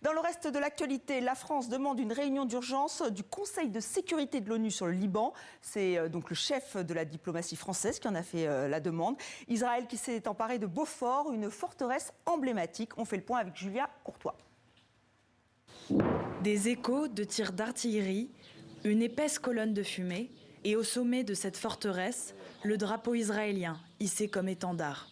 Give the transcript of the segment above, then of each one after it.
Dans le reste de l'actualité, la France demande une réunion d'urgence du Conseil de sécurité de l'ONU sur le Liban. C'est donc le chef de la diplomatie française qui en a fait la demande. Israël qui s'est emparé de Beaufort, une forteresse emblématique. On fait le point avec Julia Courtois. Des échos de tirs d'artillerie, une épaisse colonne de fumée et au sommet de cette forteresse, le drapeau israélien hissé comme étendard.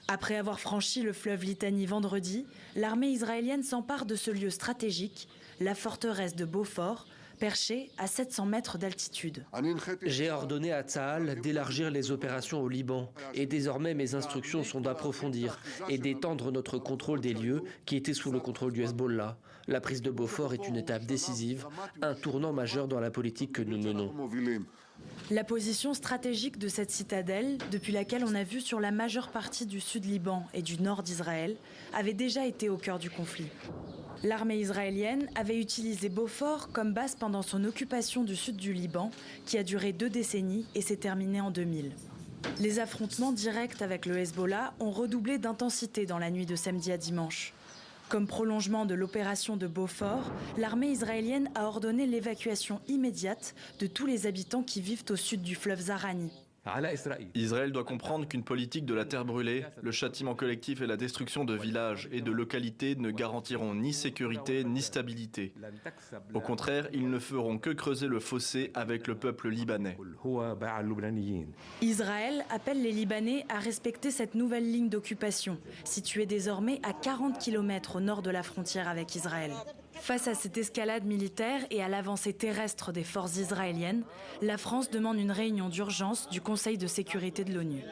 Après avoir franchi le fleuve Litanie vendredi, l'armée israélienne s'empare de ce lieu stratégique, la forteresse de Beaufort, perchée à 700 mètres d'altitude. J'ai ordonné à Tsahal d'élargir les opérations au Liban et désormais mes instructions sont d'approfondir et d'étendre notre contrôle des lieux qui étaient sous le contrôle du Hezbollah. La prise de Beaufort est une étape décisive, un tournant majeur dans la politique que nous menons. La position stratégique de cette citadelle, depuis laquelle on a vu sur la majeure partie du sud Liban et du nord d'Israël, avait déjà été au cœur du conflit. L'armée israélienne avait utilisé Beaufort comme base pendant son occupation du sud du Liban, qui a duré 2 décennies et s'est terminée en 2000. Les affrontements directs avec le Hezbollah ont redoublé d'intensité dans la nuit de samedi à dimanche. Comme prolongement de l'opération de Beaufort, l'armée israélienne a ordonné l'évacuation immédiate de tous les habitants qui vivent au sud du fleuve Zahrani. Israël doit comprendre qu'une politique de la terre brûlée, le châtiment collectif et la destruction de villages et de localités ne garantiront ni sécurité ni stabilité. Au contraire, ils ne feront que creuser le fossé avec le peuple libanais. Israël appelle les Libanais à respecter cette nouvelle ligne d'occupation, située désormais à 40 km au nord de la frontière avec Israël. Face à cette escalade militaire et à l'avancée terrestre des forces israéliennes, la France demande une réunion d'urgence du Conseil de sécurité de l'ONU.